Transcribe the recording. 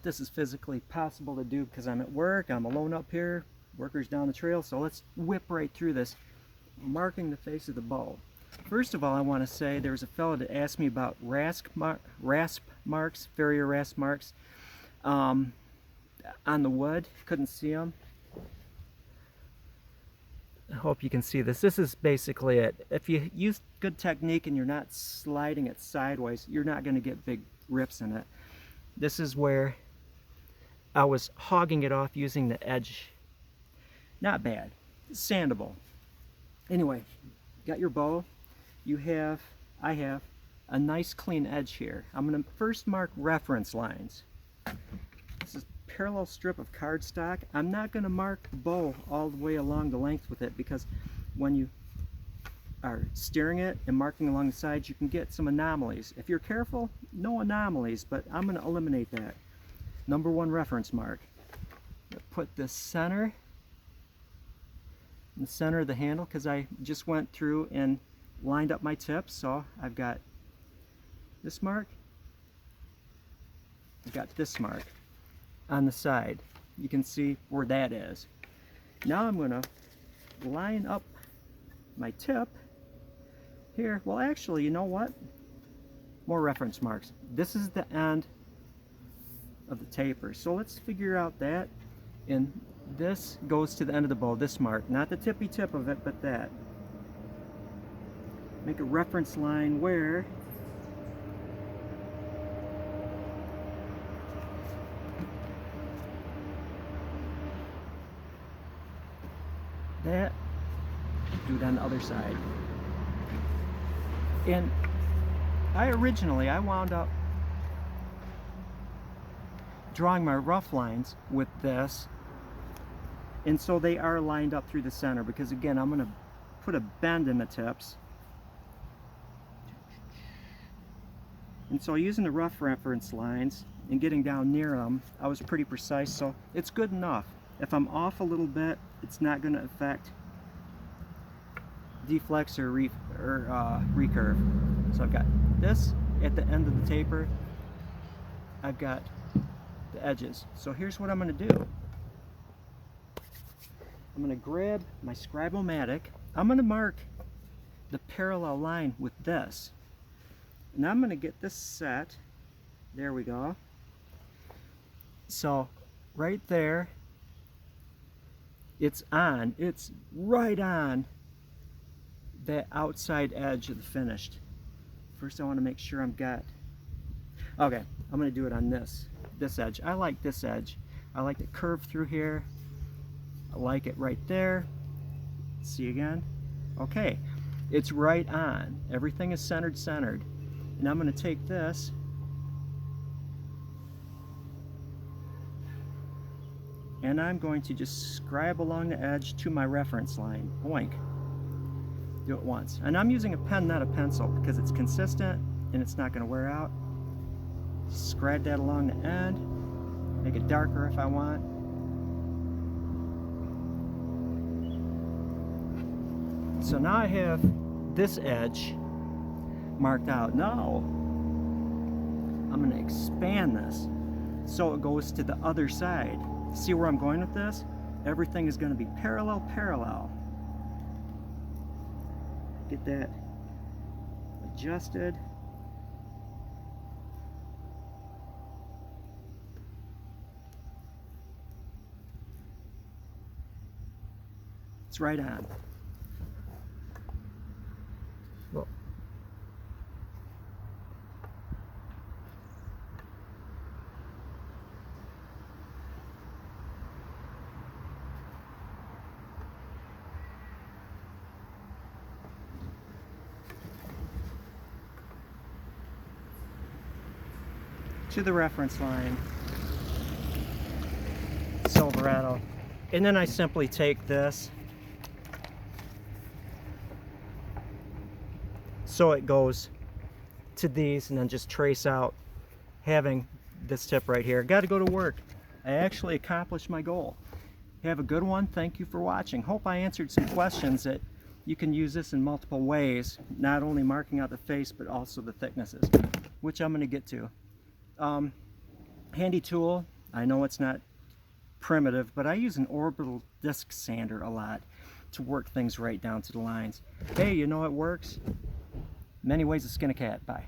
this is physically possible to do because I'm at work, I'm alone up here, workers down the trail, so let's whip right through this, marking the face of the bow. First of all, I want to say there was a fellow that asked me about rasp marks, farrier rasp marks on the wood. Couldn't see them. I hope you can see this. This is basically it. If you use good technique and you're not sliding it sideways, you're not going to get big rips in it. This is where I was hogging it off using the edge. Not bad. It's sandable. Anyway, got your bow. I have a nice clean edge here. I'm going to first mark reference lines. This is a parallel strip of cardstock. I'm not going to mark the bow all the way along the length with it because when you are steering it and marking along the sides, you can get some anomalies. If you're careful, no anomalies, but I'm going to eliminate that. Number one reference mark. Put the center in the center of the handle because I just went through and lined up my tips. So I've got this mark, I've got this mark on the side. You can see where that is. Now I'm going to line up my tip here. Well, actually, you know what? More reference marks. This is the end of the taper. So let's figure out that. And this goes to the end of the bow, this mark. Not the tippy tip of it, but that. Make a reference line where that, do it on the other side. And I wound up drawing my rough lines with this, and so they are lined up through the center because again I'm going to put a bend in the tips, and so using the rough reference lines and getting down near them, I was pretty precise, so it's good enough. If I'm off a little bit, it's not going to affect deflex or recurve. So I've got this at the end of the taper, I've got the edges. So here's what I'm going to do. I'm going to grab my Scribe-O-Matic. I'm going to mark the parallel line with this. And I'm going to get this set. There we go. So right there, it's right on that outside edge of the finished. First I want to make sure I'm okay, I'm going to do it on this edge. I like this edge. I like it curved through here. I like it right there. See again? Okay, it's right on. Everything is centered. And I'm going to take this and I'm going to just scribe along the edge to my reference line. Boink. Do it once. And I'm using a pen, not a pencil, because it's consistent and it's not going to wear out. Scribe that along the end. Make it darker if I want. So now I have this edge marked out. Now I'm going to expand this so it goes to the other side. See where I'm going with this? Everything is going to be parallel. Get that adjusted. It's right on. Well, to the reference line, Silverado, and then I simply take this so it goes to these and then just trace out having this tip right here. Got to go to work. I actually accomplished my goal. Have a good one. Thank you for watching. Hope I answered some questions that you can use this in multiple ways, not only marking out the face but also the thicknesses, which I'm going to get to. Handy tool. I know it's not primitive, but I use an orbital disc sander a lot to work things right down to the lines. Hey, you know it works? Many ways to skin a cat. Bye.